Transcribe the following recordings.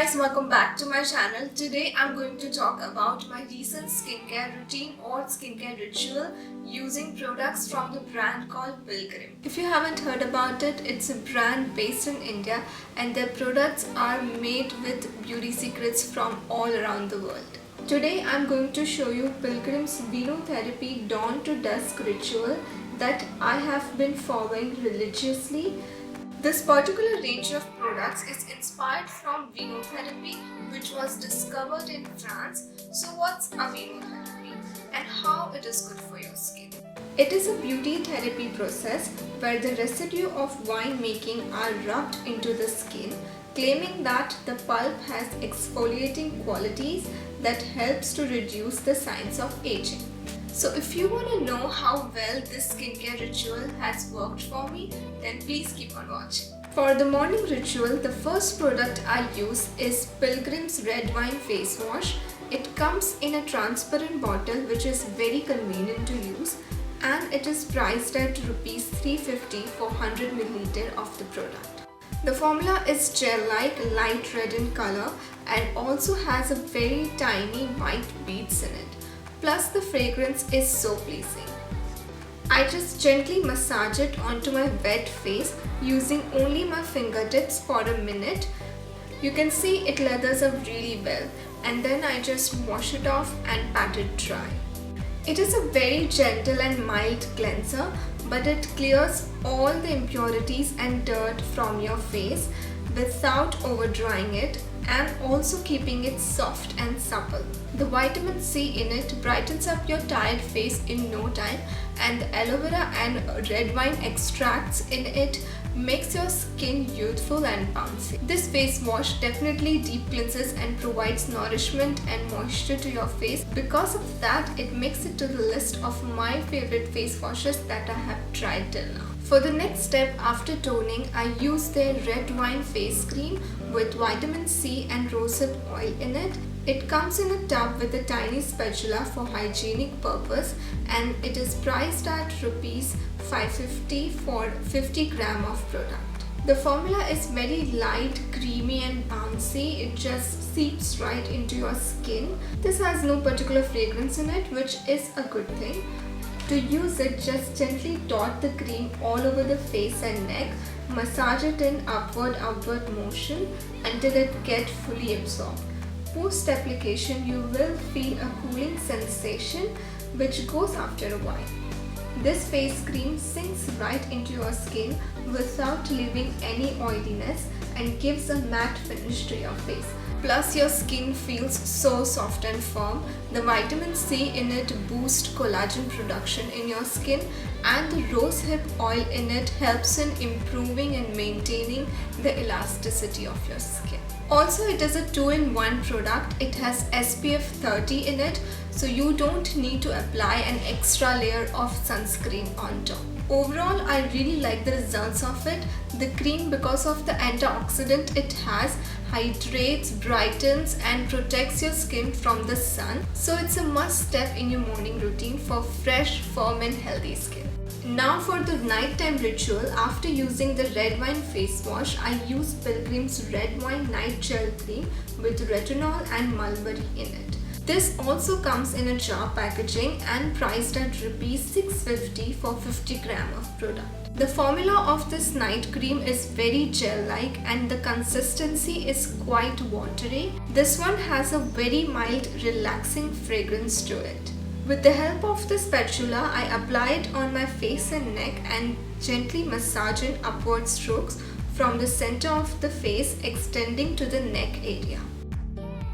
guys, welcome back to my channel. Today I'm going to talk about my recent skincare routine or skincare ritual using products from the brand called Pilgrim. If you haven't heard about it, it's a brand based in India and their products are made with beauty secrets from all around the world. Today I'm going to show you Pilgrim's Venotherapy Dawn to Dusk ritual that I have been following religiously. This particular range of products is inspired from venotherapy, which was discovered in France. So what's a venotherapy and how it is good for your skin? It is a beauty therapy process where the residue of wine making are rubbed into the skin, claiming that the pulp has exfoliating qualities that helps to reduce the signs of aging. So if you want to know how well this skincare ritual has worked for me, then please keep on watching. For the morning ritual, the first product I use is Pilgrim's Red Wine Face Wash. It comes in a transparent bottle which is very convenient to use, and it is priced at Rs 350 for 100 ml of the product. The formula is gel-like, light red in color and also has a very tiny white beads in it. Plus the fragrance is so pleasing. I just gently massage it onto my wet face using only my fingertips for a minute. You can see it lathers up really well, and then I just wash it off and pat it dry. It is a very gentle and mild cleanser, but it clears all the impurities and dirt from your face without overdrying it and also keeping it soft and supple. The vitamin C in it brightens up your tired face in no time, and the aloe vera and red wine extracts in it makes your skin youthful and bouncy. This face wash definitely deep cleanses and provides nourishment and moisture to your face. Because of that, it makes it to the list of my favorite face washes that I have tried till now. For the next step after toning, I use their red wine face cream with vitamin C and rosehip oil in it. It comes in a tub with a tiny spatula for hygienic purpose, and it is priced at Rs 550 for 50 gram of product. The formula is very light, creamy and bouncy. It just seeps right into your skin. This has no particular fragrance in it, which is a good thing. To use it, just gently dot the cream all over the face and neck. Massage it in upward motion until it gets fully absorbed. Post application, you will feel a cooling sensation which goes after a while. This face cream sinks right into your skin without leaving any oiliness and gives a matte finish to your face. Plus your skin feels so soft and firm. The vitamin C in it boosts collagen production in your skin, and the rosehip oil in it helps in improving and maintaining the elasticity of your skin. Also, it is a 2-in-1 product. It has SPF 30 in it, so you don't need to apply an extra layer of sunscreen on top. Overall, I really like the results of it. The cream, because of the antioxidant it has, hydrates, brightens and protects your skin from the sun. So it's a must step in your morning routine for fresh, firm and healthy skin. Now for the nighttime ritual, after using the red wine face wash, I use Pilgrim's Red Wine Night Gel Cream with retinol and mulberry in it. This also comes in a jar packaging and priced at Rs 650 for 50 gram of product. The formula of this night cream is very gel-like and the consistency is quite watery. This one has a very mild, relaxing fragrance to it. With the help of the spatula, I apply it on my face and neck and gently massage in upward strokes from the center of the face extending to the neck area.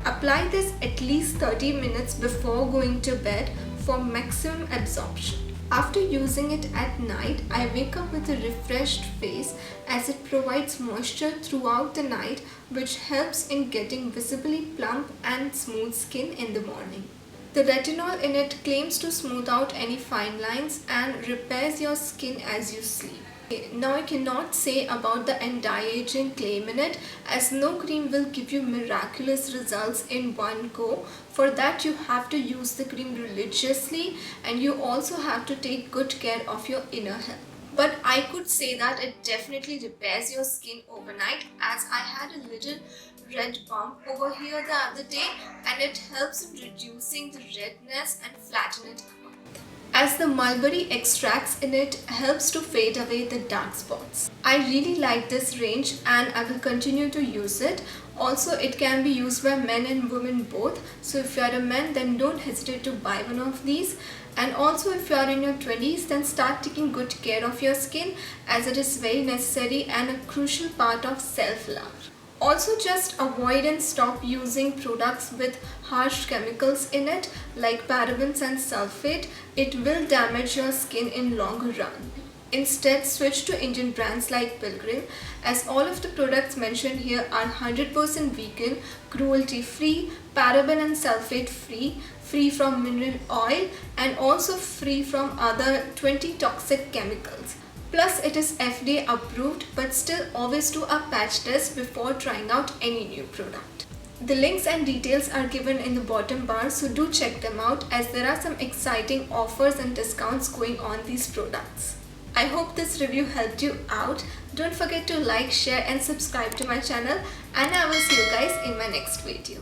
Apply this at least 30 minutes before going to bed for maximum absorption. After using it at night, I wake up with a refreshed face as it provides moisture throughout the night, which helps in getting visibly plump and smooth skin in the morning. The retinol in it claims to smooth out any fine lines and repairs your skin as you sleep. Now I cannot say about the anti-aging claim in it, as no cream will give you miraculous results in one go. For that you have to use the cream religiously, and you also have to take good care of your inner health. But I could say that it definitely repairs your skin overnight, as I had a little red bump over here the other day, and it helps in reducing the redness and flatten it out, as the mulberry extracts in it helps to fade away the dark spots. I really like this range and I will continue to use it. Also, it can be used by men and women both. So if you are a man, then don't hesitate to buy one of these. And also if you are in your 20s, then start taking good care of your skin, as it is very necessary and a crucial part of self-love. Also, just avoid and stop using products with harsh chemicals in it like parabens and sulfate. It will damage your skin in long run. Instead, switch to Indian brands like Pilgrim, as all of the products mentioned here are 100% vegan, cruelty free, paraben and sulfate free, free from mineral oil, and also free from other 20 toxic chemicals. Plus, it is FDA approved, but still always do a patch test before trying out any new product. The links and details are given in the bottom bar, so do check them out, as there are some exciting offers and discounts going on these products. I hope this review helped you out. Don't forget to like, share and subscribe to my channel, and I will see you guys in my next video.